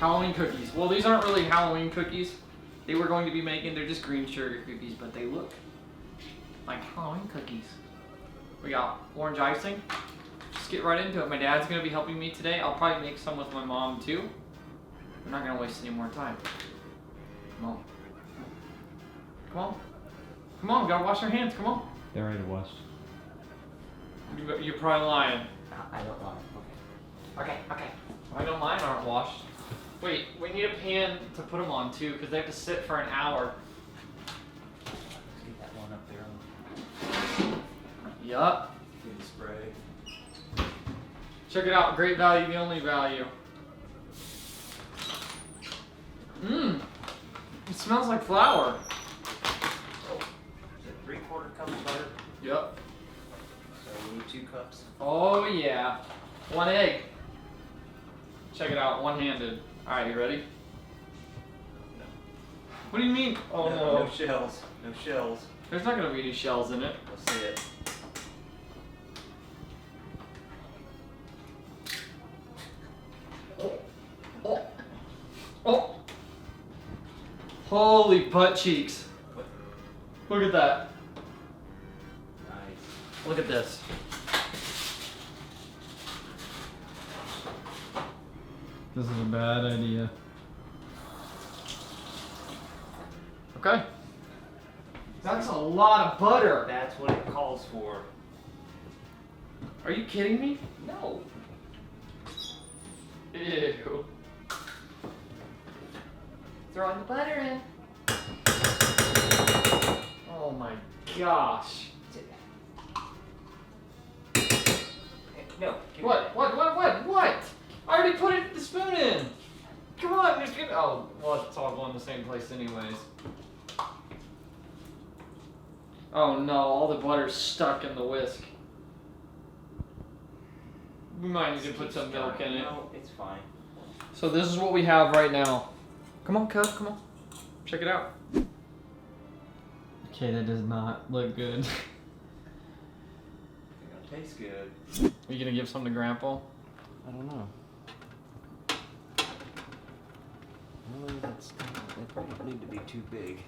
Halloween cookies. Well, these aren't really Halloween cookies. They were going to be making, they're just green sugar cookies, but they look like Halloween cookies. We got orange icing. Just get right into it. My dad's gonna be helping me today. I'll probably make some with my mom too. We're not gonna waste any more time. Come on. Come on. Come on, we gotta wash our hands, come on. They're already washed. You're probably lying. I don't lie. Okay. Okay. I know mine aren't washed. Wait, we need a pan to put them on too, because they have to sit for an hour. Let's get that one up there. Yup. Do the spray. Check it out, great value, the only value. Mmm. It smells like flour. Oh, is it 3/4 cup of butter? Yup. So we need 2 cups. Oh yeah. 1 egg. Check it out, one-handed. Alright, you ready? No. What do you mean? Oh no. No shells. No shells. There's not gonna be any shells in it. We'll see it. Oh. Oh. Holy butt cheeks. What? Look at that. Nice. Look at this. This is a bad idea. Okay. That's a lot of butter. That's what it calls for. Are you kidding me? No. Ew. Throwing the butter in. Oh my gosh. No. give me What? that. What? I already put the spoon in. Come on, just get. Oh, well, it's all going the same place anyways. Oh no, all the butter's stuck in the whisk. We might need to put some milk in it. No, it's fine. So this is what we have right now. Come on, Cub, come on. Check it out. Okay, that does not look good. It's gonna taste good. Are you gonna give some to Grandpa? I don't know. No, that Doesn't need to be too big.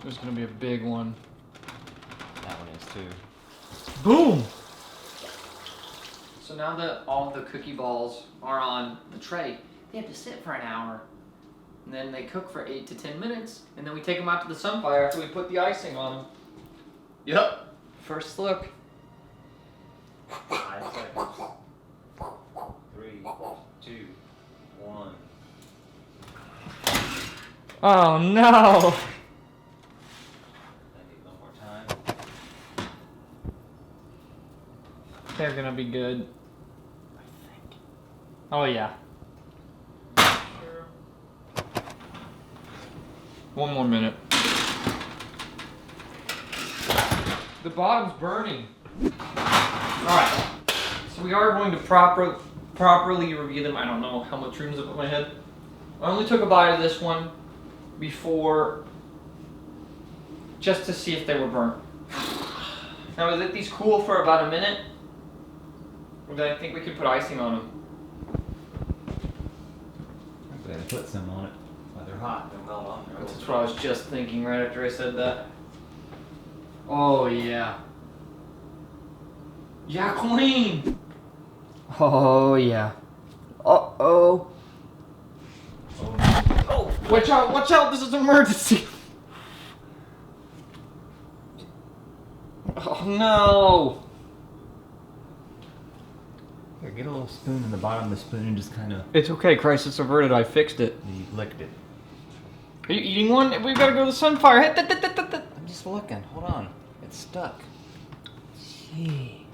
There's gonna be a big one. That one is too. Boom! So now that all the cookie balls are on the tray, they have to sit for an hour. And then they cook for 8 to 10 minutes, and then we take them out to the sun fire after we put the icing on them. Yep. First look. 5 seconds. 3, 2, 1. Oh no! I need a little more time. They're gonna be good. I think. Oh yeah. Sure. 1 more minute. The bottom's burning. Alright. So we are going to properly review them. I don't know how much room's up in my head. I only took a bite of this one before, just to see if they were burnt. Now, I let these cool for about a minute. And then I think we could put icing on them. I'm glad I put some on it. Well, they're hot. They'll melt on there. That's what I was just thinking right after I said that. Oh yeah. Yeah, clean. Oh yeah. Uh-oh. Oh, watch out, this is an emergency. Oh no. Here, get a little spoon in the bottom of the spoon and just kind of. It's okay, crisis averted, I fixed it. You licked it. Are you eating one? We've got to go to the sunfire. I'm just looking. Hold on. It's stuck. Gee.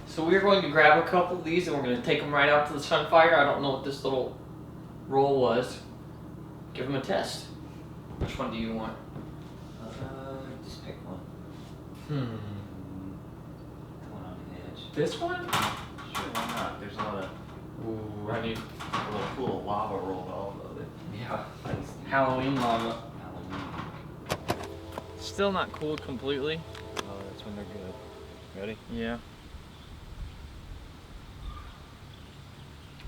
So we're going to grab a couple of these and we're going to take them right out to the sunfire. I don't know what this little roll was. Give them a test. Which one do you want? Just pick one. One on the edge. This one? Sure, why not? There's a lot of Ooh, I need. a little pool of lava rolled off of it. Yeah. Halloween lava. Halloween. Still not cooled completely. Oh, that's when they're good. Ready? Yeah.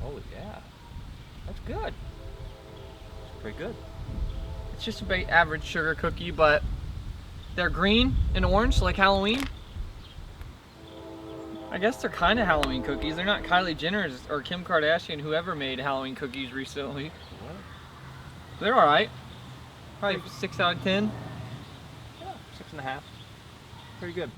Oh yeah, that's good. It's pretty good. It's just a average sugar cookie, but they're green and orange like Halloween. I guess they're kind of Halloween cookies. They're not Kylie Jenner's or Kim Kardashian, whoever made Halloween cookies recently. What? They're alright. Probably 6 out of 10. Yeah, 6.5. Pretty good.